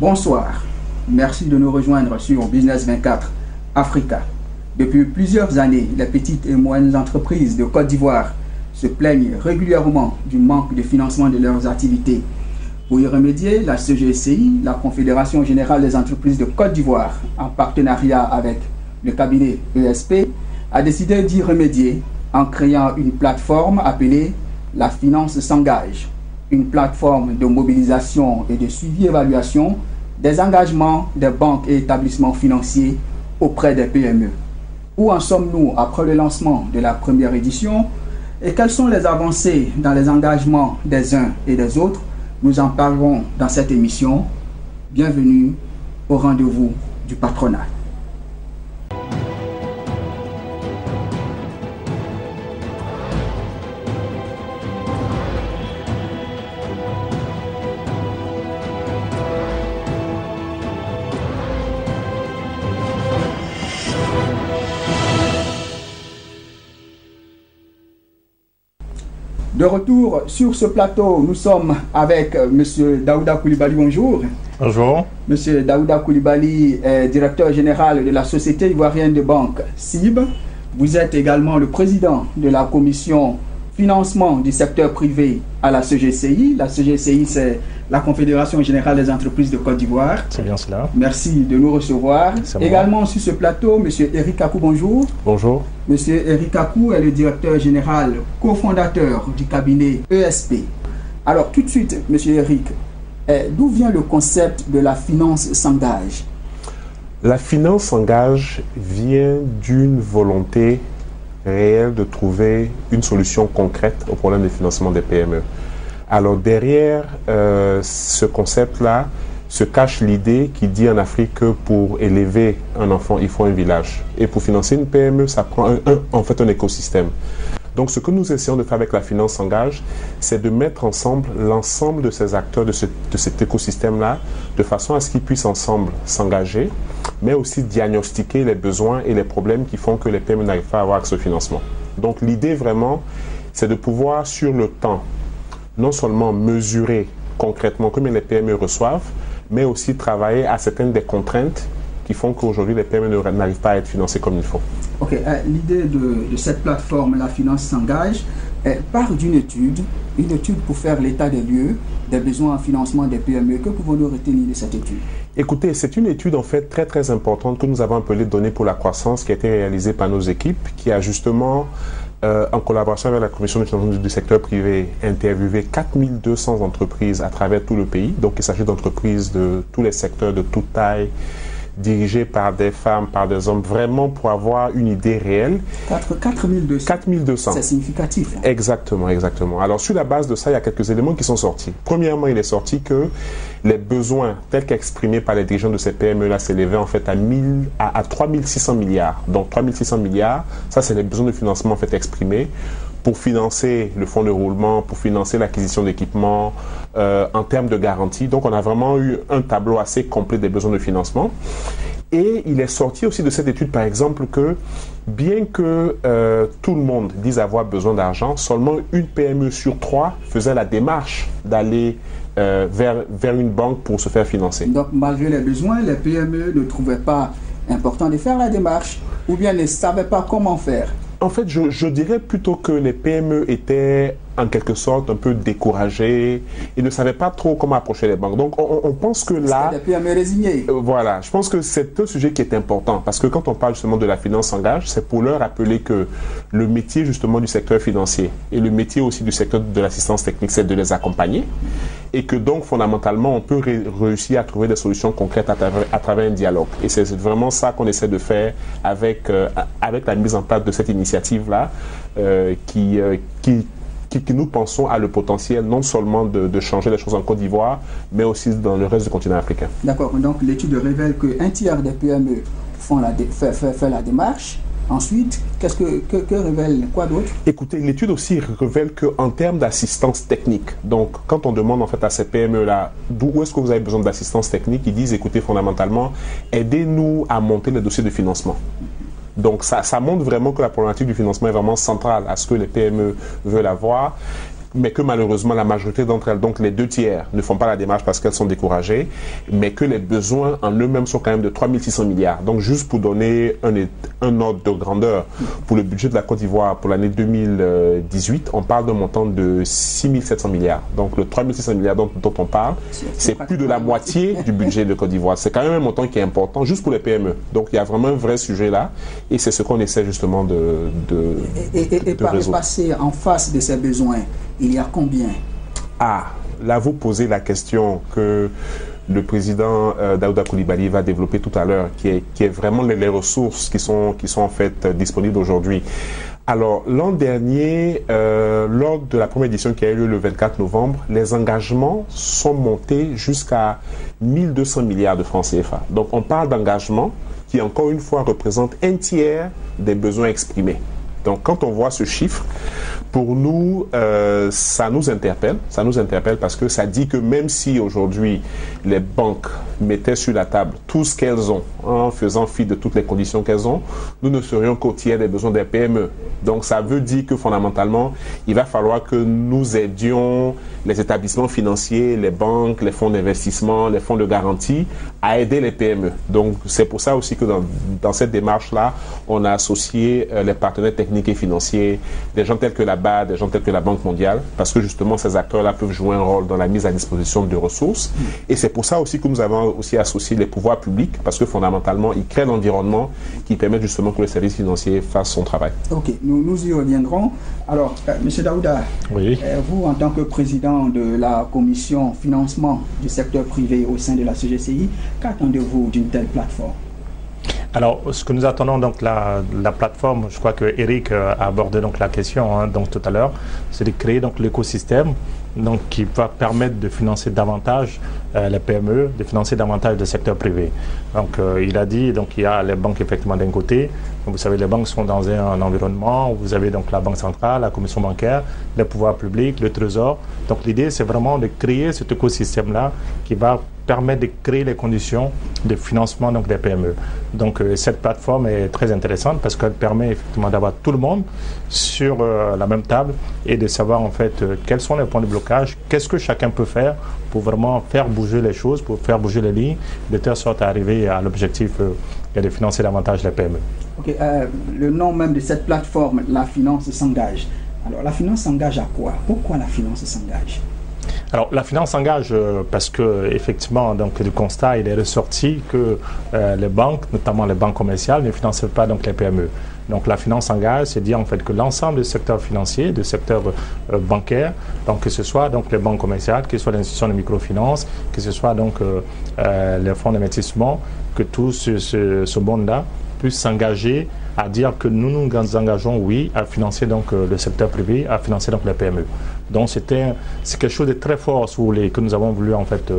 Bonsoir, merci de nous rejoindre sur Business 24 Africa. Depuis plusieurs années, les petites et moyennes entreprises de Côte d'Ivoire se plaignent régulièrement du manque de financement de leurs activités. Pour y remédier, la CGCI, la Confédération Générale des Entreprises de Côte d'Ivoire, en partenariat avec le cabinet ESP, a décidé d'y remédier en créant une plateforme appelée La Finance s'engage, une plateforme de mobilisation et de suivi-évaluation des engagements des banques et établissements financiers auprès des PME. Où en sommes-nous après le lancement de la première édition et quelles sont les avancées dans les engagements des uns et des autres? Nous en parlerons dans cette émission. Bienvenue au rendez-vous du patronat. De retour sur ce plateau, nous sommes avec M. Daouda Koulibaly. Bonjour. Bonjour. M. Daouda Koulibaly est directeur général de la Société ivoirienne de banque CIB. Vous êtes également le président de la commission financement du secteur privé à la CGCI. La CGCI, c'est la Confédération Générale des Entreprises de Côte d'Ivoire. C'est bien cela. Merci de nous recevoir. Également sur ce plateau, M. Eric Kakou, bonjour. Bonjour. M. Eric Kakou est le directeur général, cofondateur du cabinet ESP. Alors tout de suite, M. Eric, d'où vient le concept de la finance s'engage? La finance s'engage vient d'une volonté réelle de trouver une solution concrète au problème de financement des PME. Alors derrière ce concept-là se cache l'idée qui dit en Afrique que pour élever un enfant, il faut un village. Et pour financer une PME, ça prend en fait un écosystème. Donc ce que nous essayons de faire avec la finance s'engage, c'est de mettre ensemble l'ensemble de ces acteurs de cet écosystème-là, de façon à ce qu'ils puissent ensemble s'engager, mais aussi diagnostiquer les besoins et les problèmes qui font que les PME n'arrivent pas à avoir accès au financement. Donc l'idée vraiment, c'est de pouvoir sur le temps, non seulement mesurer concrètement combien les PME reçoivent, mais aussi travailler à certaines des contraintes qui font qu'aujourd'hui les PME n'arrivent pas à être financées comme il faut. Ok, l'idée de cette plateforme, La Finance s'engage, part d'une étude pour faire l'état des lieux des besoins en financement des PME. Que pouvons-nous retenir de cette étude? Écoutez, c'est une étude en fait très importante que nous avons appelée Données pour la croissance, qui a été réalisée par nos équipes, qui a justement, en collaboration avec la Commission de financement du secteur privé, interviewé 4200 entreprises à travers tout le pays. Donc il s'agit d'entreprises de tous les secteurs, de toute taille, dirigées par des femmes, par des hommes, vraiment pour avoir une idée réelle. 4200. C'est significatif. Hein? Exactement. Alors sur la base de ça, il y a quelques éléments qui sont sortis. Premièrement, il est sorti que les besoins tels qu'exprimés par les dirigeants de ces PME-là s'élevaient en fait à 3600 milliards. Donc 3600 milliards, ça c'est les besoins de financement en fait exprimés pour financer le fonds de roulement, pour financer l'acquisition d'équipements, en termes de garantie. Donc on a vraiment eu un tableau assez complet des besoins de financement. Et il est sorti aussi de cette étude, par exemple, que bien que tout le monde dise avoir besoin d'argent, seulement une PME sur 3 faisait la démarche d'aller vers une banque pour se faire financer. Donc malgré les besoins, les PME ne trouvaient pas important de faire la démarche ou bien ne savaient pas comment faire. En fait, je dirais plutôt que les PME étaient en quelque sorte un peu découragés et ne savaient pas trop comment approcher les banques. Donc, on pense que là... C'est des PME résignés. Voilà, je pense que c'est un sujet qui est important parce que quand on parle justement de la finance s'engage, c'est pour leur rappeler que le métier justement du secteur financier et le métier aussi du secteur de l'assistance technique, c'est de les accompagner et que donc fondamentalement, on peut réussir à trouver des solutions concrètes à travers un dialogue. Et c'est vraiment ça qu'on essaie de faire avec la mise en place de cette initiative-là qui nous pensons a le potentiel non seulement de changer les choses en Côte d'Ivoire, mais aussi dans le reste du continent africain. D'accord, donc l'étude révèle qu'un tiers des PME fait la démarche. Ensuite, que révèle quoi d'autre? Écoutez, l'étude aussi révèle qu'en termes d'assistance technique, donc quand on demande en fait à ces PME-là, où est-ce que vous avez besoin d'assistance technique, ils disent, écoutez, fondamentalement, aidez-nous à monter les dossiers de financement. Donc ça montre vraiment que la problématique du financement est vraiment centrale à ce que les PME veulent avoir. mais que malheureusement la majorité d'entre elles, donc les 2/3, ne font pas la démarche parce qu'elles sont découragées, mais que les besoins en eux-mêmes sont quand même de 3600 milliards. Donc juste pour donner un ordre de grandeur, pour le budget de la Côte d'Ivoire pour l'année 2018, on parle d'un montant de 6700 milliards. Donc le 3600 milliards dont on parle, c'est plus de la moitié du budget de Côte d'Ivoire. C'est quand même un montant qui est important juste pour les PME. Donc il y a vraiment un vrai sujet là, et c'est ce qu'on essaie justement de par le passé, en face de ces besoins, il y a combien? Ah, là vous posez la question que le président Daouda Coulibaly va développer tout à l'heure, qui est vraiment les ressources qui sont en fait disponibles aujourd'hui. Alors, l'an dernier, lors de la première édition qui a eu lieu le 24 novembre, les engagements sont montés jusqu'à 1200 milliards de francs CFA. Donc, on parle d'engagements qui, encore une fois, représentent un tiers des besoins exprimés. Donc, quand on voit ce chiffre, pour nous, ça nous interpelle. Ça nous interpelle parce que ça dit que même si aujourd'hui les banques mettaient sur la table tout ce qu'elles ont, en faisant fi de toutes les conditions qu'elles ont, nous ne serions qu'au tiers des besoins des PME. Donc, ça veut dire que fondamentalement, il va falloir que nous aidions les établissements financiers, les banques, les fonds d'investissement, les fonds de garantie à aider les PME. Donc, c'est pour ça aussi que dans cette démarche-là, on a associé les partenaires techniques et financiers, des gens tels que la BAD, des gens tels que la Banque mondiale, parce que justement, ces acteurs-là peuvent jouer un rôle dans la mise à disposition de ressources. Et c'est pour ça aussi que nous avons aussi associé les pouvoirs publics, parce que fondamentalement, ils créent l'environnement qui permet justement que le service financier fasse son travail. Ok, nous y reviendrons. Alors, M. Daouda, oui. Vous, en tant que président de la commission financement du secteur privé au sein de la CGCI, qu'attendez-vous d'une telle plateforme? Alors, ce que nous attendons, donc la plateforme, je crois que Eric a abordé donc la question donc tout à l'heure, c'est de créer donc l'écosystème donc qui va permettre de financer davantage les PME, de financer davantage le secteur privé. Donc, il a dit donc il y a les banques effectivement d'un côté. Vous savez, les banques sont dans un environnement où vous avez donc la Banque centrale, la Commission bancaire, les pouvoirs publics, le Trésor. Donc, l'idée, c'est vraiment de créer cet écosystème-là qui va permettre de créer les conditions de financement donc, des PME. Donc, cette plateforme est très intéressante parce qu'elle permet effectivement d'avoir tout le monde sur la même table et de savoir en fait quels sont les points de blocage, qu'est-ce que chacun peut faire pour vraiment faire bouger les choses, pour faire bouger les lignes, de telle sorte à arriver à l'objectif de financer davantage les PME. Okay, le nom même de cette plateforme, la finance s'engage. Alors, la finance s'engage à quoi? Pourquoi la finance s'engage? Alors, la finance s'engage parce que effectivement, donc le constat il est ressorti que les banques, notamment les banques commerciales, ne finançaient pas donc les PME. Donc, la finance s'engage, c'est dire en fait que l'ensemble du secteur financier, du secteur bancaire, donc que ce soit donc les banques commerciales, que ce soit les institutions de microfinance, que ce soit donc les fonds d'investissement, que tout ce monde-là puisse s'engager à dire que nous nous engageons, oui, à financer donc le secteur privé, à financer donc les PME. Donc c'est quelque chose de très fort, si vous voulez, que nous avons voulu en fait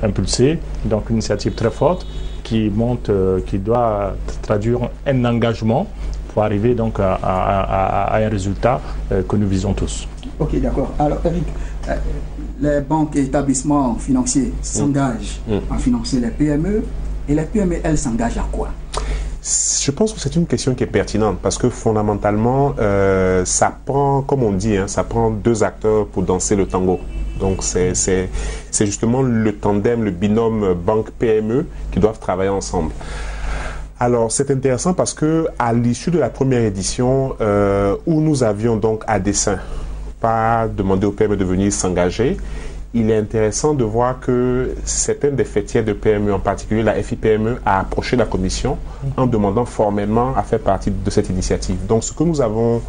impulser. Donc une initiative très forte qui monte, qui doit traduire un engagement pour arriver donc à un résultat que nous visons tous. Ok, d'accord. Alors Eric, les banques et établissements financiers s'engagent à financer les PME, et les PME, elles s'engagent à quoi? Je pense que c'est une question qui est pertinente parce que fondamentalement, ça prend, comme on dit, ça prend deux acteurs pour danser le tango. Donc c'est justement le tandem, le binôme banque-PME qui doivent travailler ensemble. Alors c'est intéressant parce que à l'issue de la première édition, où nous avions donc à dessein pas demandé aux PME de venir s'engager, il est intéressant de voir que certaines des fêtières de PME, en particulier la FIPME, a approché la Commission en demandant formellement à faire partie de cette initiative. Donc ce que nous avons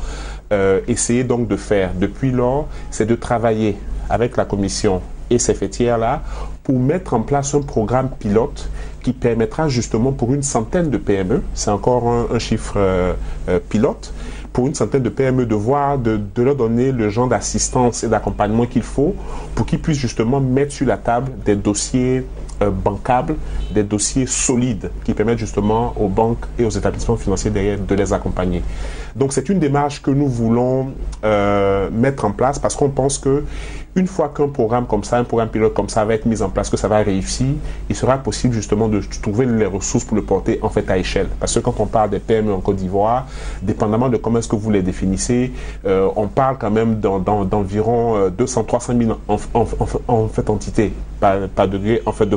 essayé donc de faire depuis lors, c'est de travailler avec la Commission et ces fêtières-là pour mettre en place un programme pilote qui permettra justement pour une centaine de PME, c'est encore un chiffre pilote, pour une centaine de PME de leur donner le genre d'assistance et d'accompagnement qu'il faut pour qu'ils puissent justement mettre sur la table des dossiers bancables, des dossiers solides qui permettent justement aux banques et aux établissements financiers derrière de les accompagner. Donc c'est une démarche que nous voulons mettre en place parce qu'on pense que Une fois qu'un programme comme ça, un programme pilote comme ça va être mis en place, que ça va réussir, il sera possible justement de trouver les ressources pour le porter en fait à échelle. Parce que quand on parle des PME en Côte d'Ivoire, dépendamment de comment est-ce que vous les définissez, on parle quand même d'environ 200-300 000 en fait entités, pas degré en fait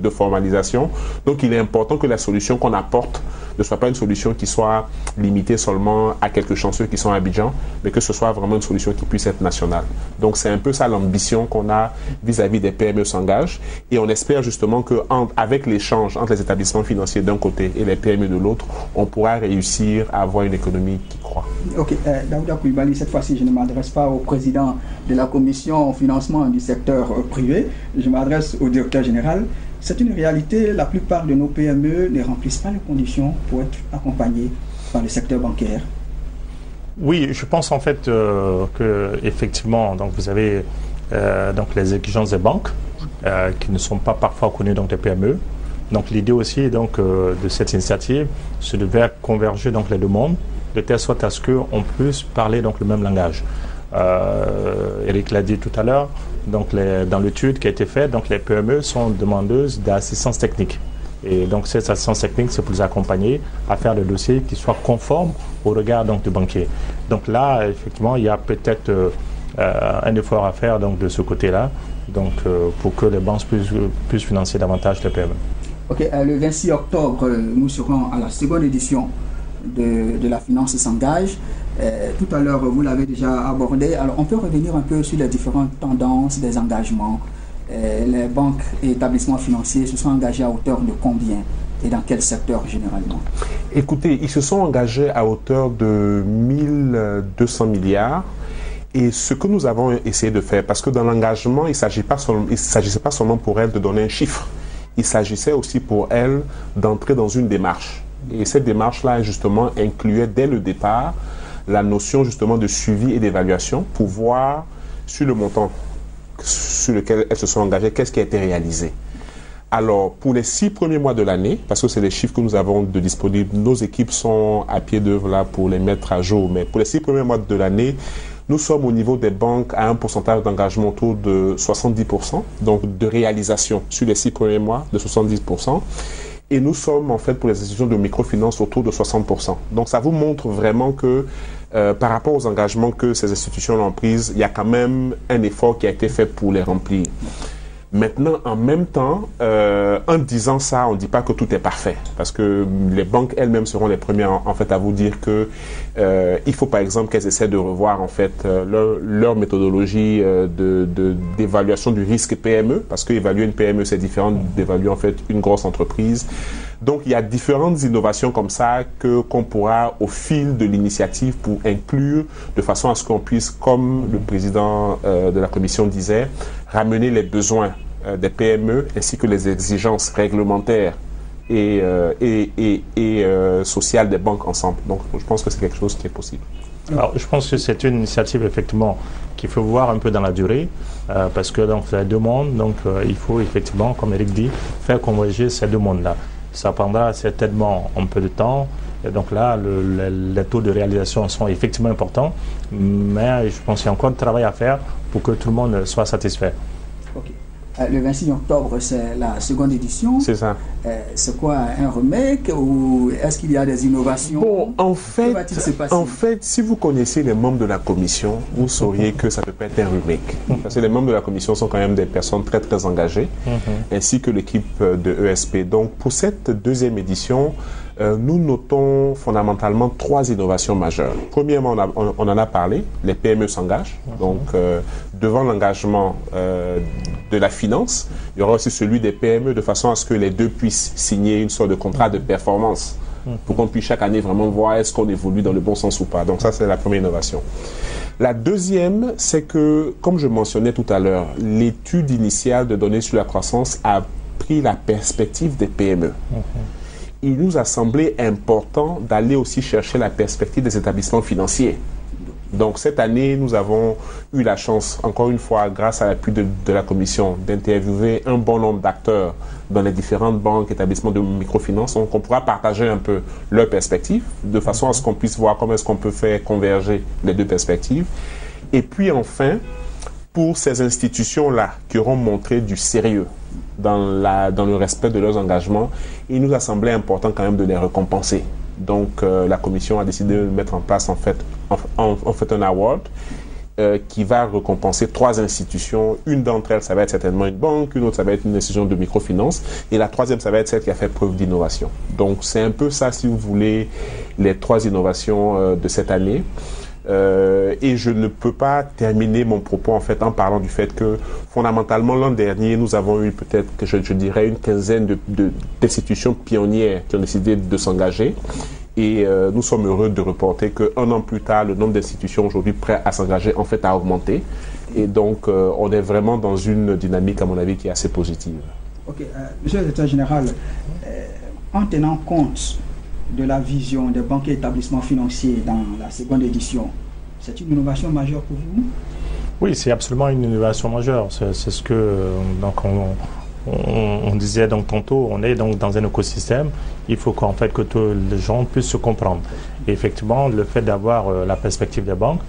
de formalisation. Donc il est important que la solution qu'on apporte ne soit pas une solution qui soit limitée seulement à quelques chanceux qui sont à Abidjan, mais que ce soit vraiment une solution qui puisse être nationale. Donc c'est un peu ça l'ambition qu'on a vis-à-vis des PME s'engagent, et on espère justement qu'avec l'échange entre les établissements financiers d'un côté et les PME de l'autre, on pourra réussir à avoir une économie qui croît. Ok, Daouda Coulibaly, cette fois-ci je ne m'adresse pas au président de la commission au financement du secteur privé, je m'adresse au directeur général. C'est une réalité, la plupart de nos PME ne remplissent pas les conditions pour être accompagnées par le secteur bancaire. Oui, je pense en fait que effectivement, donc vous avez donc les exigences des banques qui ne sont pas parfois connues donc des PME. Donc l'idée aussi donc de cette initiative, c'est de faire converger donc les deux mondes, de telle sorte à ce qu'on puisse parler donc le même langage. Eric l'a dit tout à l'heure. Donc dans l'étude qui a été faite, donc les PME sont demandeuses d'assistance technique. Et donc cette assistance technique, c'est pour les accompagner à faire des dossiers qui soient conformes au regard donc, du banquier. Donc là, effectivement, il y a peut-être un effort à faire donc, de ce côté-là, donc pour que les banques puissent financer davantage les PME. Ok, le 26 octobre, nous serons à la seconde édition de la finance s'engage. Tout à l'heure, vous l'avez déjà abordé. Alors, on peut revenir un peu sur les différentes tendances des engagements. Les banques et établissements financiers se sont engagés à hauteur de combien et dans quel secteur généralement? Écoutez, ils se sont engagés à hauteur de 1200 milliards. Et ce que nous avons essayé de faire, parce que dans l'engagement, il ne s'agissait pas seulement pour elles de donner un chiffre, il s'agissait aussi pour elles d'entrer dans une démarche. Et cette démarche-là, justement, incluait dès le départ la notion justement de suivi et d'évaluation pour voir sur le montant sur lequel elles se sont engagées, qu'est-ce qui a été réalisé. Alors, pour les 6 premiers mois de l'année, parce que c'est les chiffres que nous avons de disponibles, nos équipes sont à pied d'œuvre là pour les mettre à jour, mais pour les 6 premiers mois de l'année, nous sommes au niveau des banques à un pourcentage d'engagement autour de 70%, donc de réalisation sur les 6 premiers mois de 70%. Et nous sommes en fait pour les institutions de microfinance autour de 60%. Donc ça vous montre vraiment que par rapport aux engagements que ces institutions ont pris, il y a quand même un effort qui a été fait pour les remplir. Maintenant, en même temps, en disant ça, on ne dit pas que tout est parfait, parce que les banques elles-mêmes seront les premières en fait à vous dire que il faut par exemple qu'elles essaient de revoir en fait leur méthodologie d'évaluation du risque PME, parce qu'évaluer une PME c'est différent d'évaluer en fait une grosse entreprise. Donc il y a différentes innovations comme ça qu'on pourra au fil de l'initiative pour inclure de façon à ce qu'on puisse, comme le président de la commission disait, ramener les besoins des PME ainsi que les exigences réglementaires et sociales des banques ensemble. Donc je pense que c'est quelque chose qui est possible. Alors, je pense que c'est une initiative effectivement qu'il faut voir un peu dans la durée parce que donc c'est deux mondes, donc il faut effectivement, comme Eric dit, faire converger ces deux mondes-là. Ça prendra certainement un peu de temps. Et donc là, les taux de réalisation sont effectivement importants, mais je pense qu'il y a encore du travail à faire pour que tout le monde soit satisfait. Ok. Le 26 octobre, c'est la seconde édition. C'est ça. C'est quoi, un remake ou est-ce qu'il y a des innovations? Bon, en fait, si vous connaissez les membres de la commission, vous sauriez que ça peut pas être un remake. Parce que les membres de la commission sont quand même des personnes très très engagées, ainsi que l'équipe de ESP. Donc pour cette deuxième édition, nous notons fondamentalement 3 innovations majeures. Premièrement, on en a parlé, les PME s'engagent. Donc, devant l'engagement de la finance, il y aura aussi celui des PME de façon à ce que les deux puissent signer une sorte de contrat de performance pour qu'on puisse chaque année vraiment voir est-ce qu'on évolue dans le bon sens ou pas. Donc ça, c'est la première innovation. La deuxième, c'est que, comme je mentionnais tout à l'heure, l'étude initiale de données sur la croissance a pris la perspective des PME. Il nous a semblé important d'aller aussi chercher la perspective des établissements financiers. Donc cette année, nous avons eu la chance, encore une fois, grâce à l'appui de la commission, d'interviewer un bon nombre d'acteurs dans les différentes banques, établissements de microfinance. Donc on pourra partager un peu leurs perspectives, de façon à ce qu'on puisse voir comment est-ce qu'on peut faire converger les deux perspectives. Et puis enfin, pour ces institutions-là qui auront montré du sérieux dans le respect de leurs engagements, il nous a semblé important quand même de les récompenser. Donc la Commission a décidé de mettre en place en fait un award qui va récompenser 3 institutions. Une d'entre elles, ça va être certainement une banque, une autre, ça va être une institution de microfinance, et la troisième, ça va être celle qui a fait preuve d'innovation. Donc c'est un peu ça, si vous voulez, les 3 innovations de cette année. Et je ne peux pas terminer mon propos en fait en parlant du fait que fondamentalement l'an dernier nous avons eu peut-être que je dirais une quinzaine d'institutions pionnières qui ont décidé de s'engager, et nous sommes heureux de reporter qu'un an plus tard le nombre d'institutions aujourd'hui prêtes à s'engager en fait a augmenté, et donc on est vraiment dans une dynamique à mon avis qui est assez positive. Ok, Monsieur le Directeur Général, en tenant compte de la vision des banques et établissements financiers dans la seconde édition, c'est une innovation majeure pour vous? Oui, c'est absolument une innovation majeure. C'est ce que donc on disait donc tantôt. On est donc dans un écosystème. Il faut qu'en fait que tous les gens puissent se comprendre. Et effectivement, le fait d'avoir la perspective des banques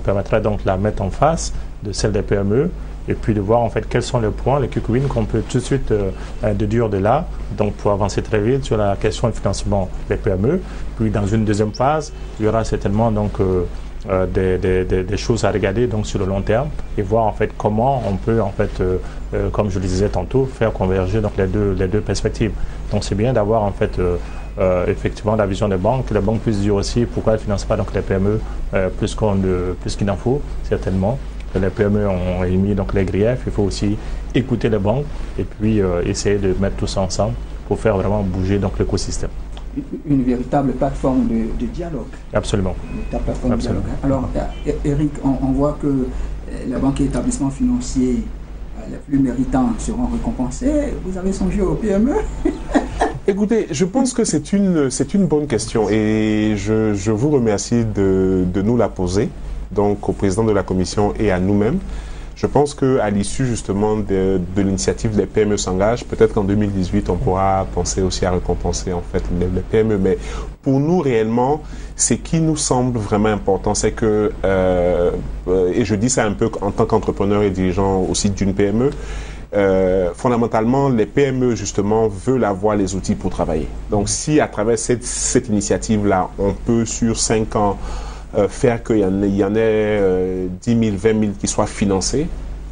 permettrait donc de la mettre en face de celle des PME, et puis de voir en fait quels sont les points, les quick wins qu'on peut tout de suite déduire de là, donc pour avancer très vite sur la question du financement des PME. Puis dans une deuxième phase, il y aura certainement donc des choses à regarder donc sur le long terme, et voir en fait comment on peut en fait, comme je le disais tantôt, faire converger donc les deux perspectives. Donc c'est bien d'avoir en fait effectivement la vision des banques, que les banques puissent dire aussi pourquoi elles ne financent pas donc les PME plus qu'il n'en faut, certainement. Les PME ont émis donc les griefs. Il faut aussi écouter les banques et puis essayer de mettre tout ça ensemble pour faire vraiment bouger donc l'écosystème. Une véritable plateforme de dialogue. Absolument. Une véritable plateforme Absolument. De dialogue. Alors, Eric, on voit que les banques et établissements financiers les plus méritants seront récompensés. Vous avez songé aux PME? Écoutez, je pense que c'est une bonne question, et je vous remercie de nous la poser, donc au président de la Commission et à nous-mêmes. Je pense qu'à l'issue justement de l'initiative Les PME s'engagent, peut-être qu'en 2018 on pourra penser aussi à récompenser en fait les PME, mais pour nous réellement, ce qui nous semble vraiment important, c'est que, et je dis ça un peu en tant qu'entrepreneur et dirigeant aussi d'une PME, fondamentalement, les PME, justement, veulent avoir les outils pour travailler. Donc, si à travers cette initiative-là, on peut, sur 5 ans, faire qu'il y en ait 10 000, 20 000 qui soient financés,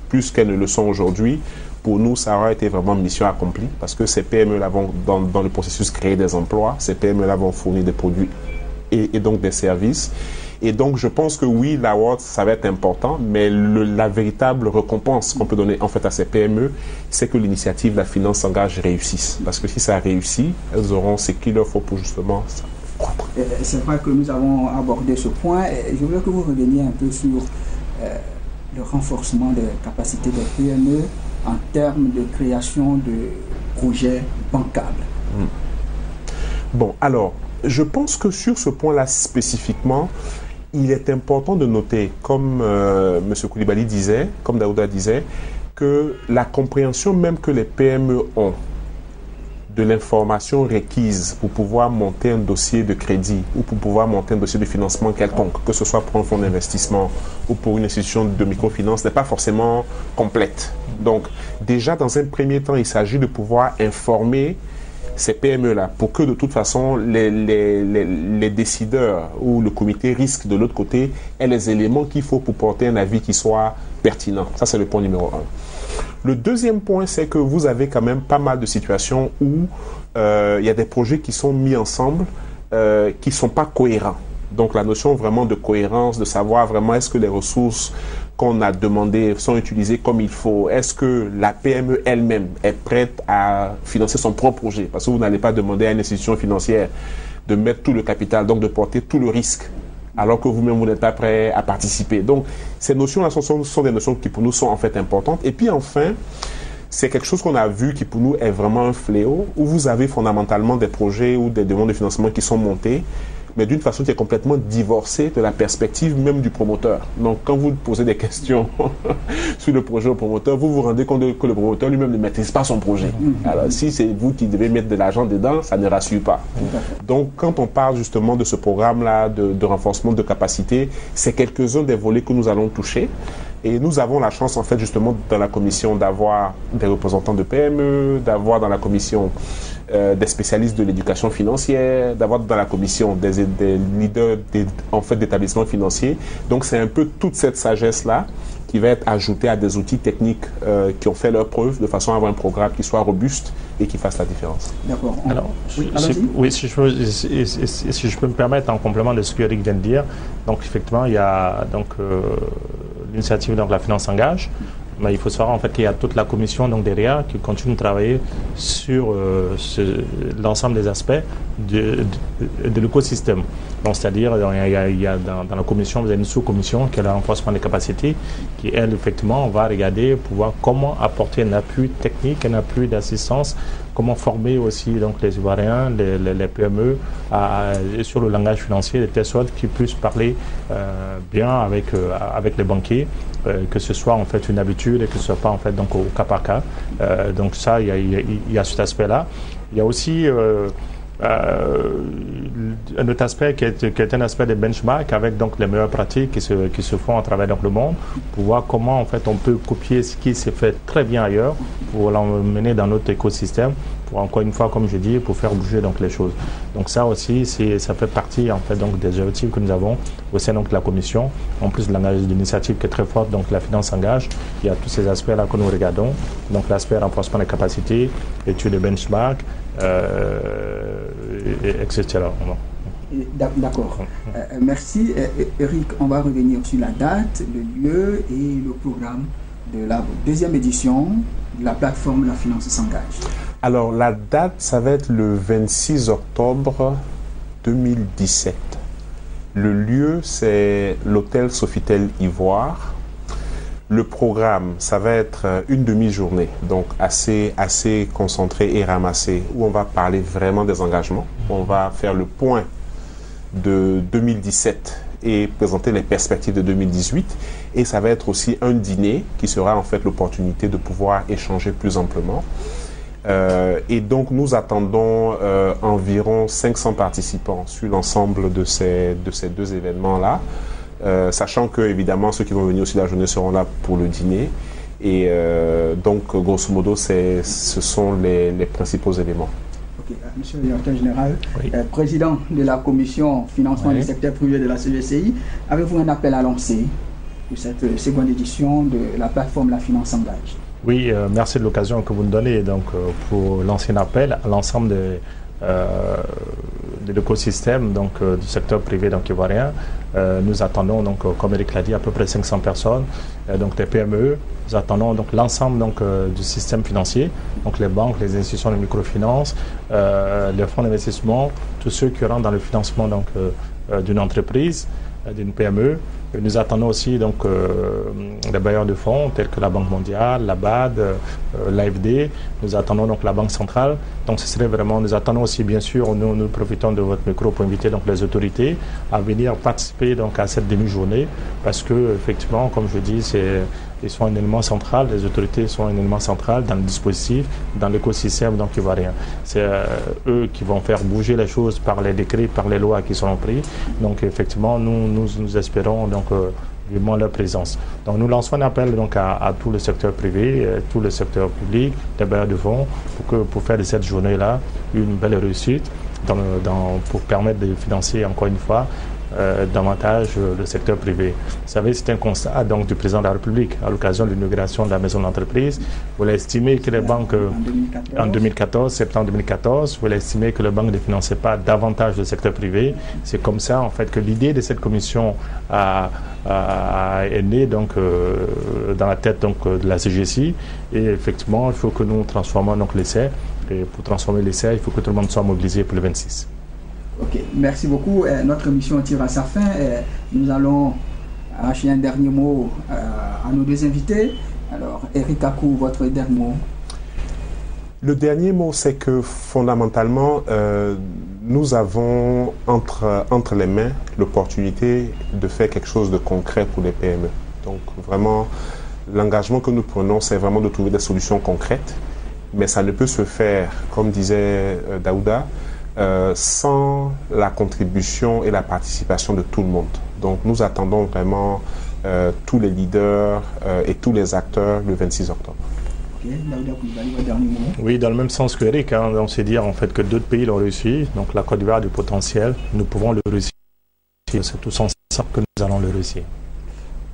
plus qu'elles ne le sont aujourd'hui, pour nous, ça aura été vraiment mission accomplie, parce que ces PME-là vont, dans le processus, créer des emplois, ces PME-là vont fournir des produits et donc des services. Et donc, je pense que oui, l'award, ça va être important, mais la véritable récompense qu'on peut donner en fait à ces PME, c'est que l'initiative La Finance s'engage réussisse. Parce que si ça réussit, elles auront ce qu'il leur faut pour justement ça. C'est vrai que nous avons abordé ce point. Je voudrais que vous reveniez un peu sur le renforcement des capacités des PME en termes de création de projets bancables. Bon, alors, je pense que sur ce point-là spécifiquement, il est important de noter, comme M. Koulibaly disait, comme Daouda disait, que la compréhension même que les PME ont de l'information requise pour pouvoir monter un dossier de crédit ou pour pouvoir monter un dossier de financement quelconque, que ce soit pour un fonds d'investissement ou pour une institution de microfinance, n'est pas forcément complète. Donc, déjà, dans un premier temps, il s'agit de pouvoir informer ces PME-là, pour que de toute façon les décideurs ou le comité risque de l'autre côté aient les éléments qu'il faut pour porter un avis qui soit pertinent. Ça, c'est le point numéro 1. Le deuxième point, c'est que vous avez quand même pas mal de situations où il y a des projets qui sont mis ensemble qui ne sont pas cohérents. Donc la notion vraiment de cohérence, de savoir vraiment est-ce que les ressources qu'on a demandées sont utilisées comme il faut, est-ce que la PME elle-même est prête à financer son propre projet, parce que vous n'allez pas demander à une institution financière de mettre tout le capital, donc de porter tout le risque, alors que vous-même vous n'êtes pas prêt à participer. Donc ces notions-là sont des notions qui pour nous sont en fait importantes. Et puis enfin, c'est quelque chose qu'on a vu qui pour nous est vraiment un fléau, où vous avez fondamentalement des projets ou des demandes de financement qui sont montées, mais d'une façon qui est complètement divorcée de la perspective même du promoteur. Donc, quand vous posez des questions sur le projet au promoteur, vous vous rendez compte que le promoteur lui-même ne maîtrise pas son projet. Alors, si c'est vous qui devez mettre de l'argent dedans, ça ne rassure pas. Donc, quand on parle justement de ce programme-là de renforcement de capacité, c'est quelques-uns des volets que nous allons toucher. Et nous avons la chance, en fait, justement, dans la commission d'avoir des représentants de PME, d'avoir dans la commission des spécialistes de l'éducation financière, d'avoir dans la commission des leaders en fait, d'établissements financiers. Donc, c'est un peu toute cette sagesse-là qui va être ajoutée à des outils techniques qui ont fait leur preuve, de façon à avoir un programme qui soit robuste et qui fasse la différence. D'accord. Alors, si je peux me permettre, en complément de ce que Eric vient de dire, donc effectivement, il y a donc l'initiative, donc la finance engage. Mais il faut savoir en fait qu'il y a toute la commission donc derrière qui continue de travailler sur l'ensemble des aspects de l'écosystème. Donc c'est-à-dire il y a dans la commission, vous avez une sous-commission qui est le renforcement des capacités, qui elle effectivement va regarder pour voir comment apporter un appui technique, un appui d'assistance, comment former aussi donc les Ivoiriens, les PME sur le langage financier, de telle sorte qu'ils puissent parler bien avec les banquiers. Que ce soit en fait une habitude et que ce soit pas en fait donc au cas par cas. Donc ça, il y a cet aspect-là. Il y a aussi un autre aspect qui est un aspect de benchmark avec donc les meilleures pratiques qui se font à travers donc le monde pour voir comment en fait on peut copier ce qui s'est fait très bien ailleurs pour l'emmener dans notre écosystème. Pour, encore une fois, comme je dis, pour faire bouger donc les choses. Donc ça aussi, ça fait partie en fait donc des objectifs que nous avons au sein donc de la commission. En plus de l'initiative qui est très forte, donc la finance engage, il y a tous ces aspects-là que nous regardons. Donc l'aspect renforcement des capacités, études de benchmark, etc. D'accord. Merci. Eric, on va revenir sur la date, le lieu et le programme de la deuxième édition de la plateforme La Finance s'engage. Alors, la date, ça va être le 26 octobre 2017. Le lieu, c'est l'hôtel Sofitel Ivoire. Le programme, ça va être une demi-journée, donc assez concentré et ramassé, où on va parler vraiment des engagements. On va faire le point de 2017 et présenter les perspectives de 2018. Et ça va être aussi un dîner qui sera en fait l'opportunité de pouvoir échanger plus amplement. Et donc nous attendons environ 500 participants sur l'ensemble de ces deux événements-là, sachant que évidemment ceux qui vont venir aussi la journée seront là pour le dîner. Et donc grosso modo ce sont les principaux éléments. Okay. Monsieur le directeur général, oui. Président de la commission financement du secteur privé de la CGCI, avez-vous un appel à lancer pour cette seconde édition de la plateforme La Finance engage? Oui, merci de l'occasion que vous nous donnez donc, pour lancer un appel à l'ensemble de l'écosystème du secteur privé donc, ivoirien. Nous attendons, donc, comme Eric l'a dit, à peu près 500 personnes, donc des PME. Nous attendons donc, l'ensemble du système financier, donc les banques, les institutions de microfinance, les fonds d'investissement, tous ceux qui rentrent dans le financement d'une entreprise, d'une PME. Nous attendons aussi donc les bailleurs de fonds tels que la Banque mondiale, la BAD, l'AFD. Nous attendons donc la Banque centrale. Donc ce serait vraiment, nous attendons aussi bien sûr, nous profitons de votre micro pour inviter donc les autorités à venir participer donc à cette demi-journée parce que effectivement, comme je dis, ils sont un élément central, les autorités sont un élément central dans le dispositif, dans l'écosystème donc ivoirien. C'est eux qui vont faire bouger les choses par les décrets, par les lois qui seront prises. Donc effectivement, nous espérons donc vivement leur présence. Donc nous lançons un appel donc à tout le secteur privé, tout le secteur public, les bailleurs de fonds, pour faire de cette journée-là une belle réussite pour permettre de financer encore une fois davantage le secteur privé. Vous savez, c'est un constat donc, du président de la République à l'occasion de l'inauguration de la maison d'entreprise. Vous l'avez estimé que les banques, en 2014, septembre 2014, vous l'avez estimé que les banques ne finançaient pas davantage le secteur privé. C'est comme ça en fait que l'idée de cette commission est née donc, dans la tête donc, de la CGCI. Et effectivement, il faut que nous transformions donc l'essai. Et pour transformer l'essai, il faut que tout le monde soit mobilisé pour le 26. Ok, merci beaucoup. Notre émission tire à sa fin. Nous allons arracher un dernier mot à nos deux invités. Alors, Eric Akou, votre dernier mot. Le dernier mot, c'est que fondamentalement, Nous avons entre les mains l'opportunité de faire quelque chose de concret pour les PME. Donc vraiment, l'engagement que nous prenons, c'est vraiment de trouver des solutions concrètes, mais ça ne peut se faire, comme disait Daouda, sans la contribution et la participation de tout le monde. Donc nous attendons vraiment tous les leaders et tous les acteurs le 26 octobre. Oui, dans le même sens que Eric, hein, on sait dire en fait que d'autres pays l'ont réussi, donc la Côte d'Ivoire a du potentiel, nous pouvons le réussir, c'est tous ensemble que nous allons le réussir.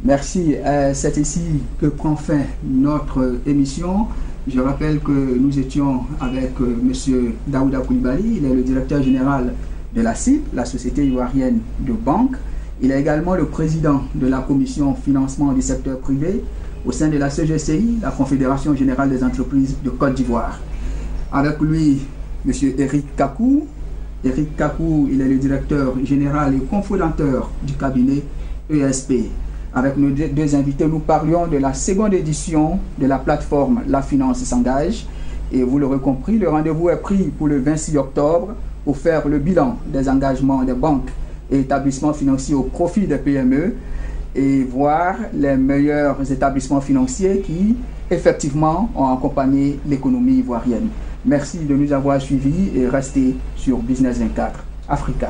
Merci, c'est ici que prend fin notre émission. Je rappelle que nous étions avec M. Daouda Coulibaly, il est le directeur général de la CIP, la Société ivoirienne de banque. Il est également le président de la commission financement du secteur privé au sein de la CGCI, la Confédération générale des entreprises de Côte d'Ivoire. Avec lui, M. Eric Kakou. Eric Kakou, il est le directeur général et cofondateur du cabinet ESP. Avec nos deux invités, nous parlions de la seconde édition de la plateforme La Finance s'engage. Et vous l'aurez compris, le rendez-vous est pris pour le 26 octobre pour faire le bilan des engagements des banques et établissements financiers au profit des PME et voir les meilleurs établissements financiers qui, effectivement, ont accompagné l'économie ivoirienne. Merci de nous avoir suivis et restez sur Business 24 Africa.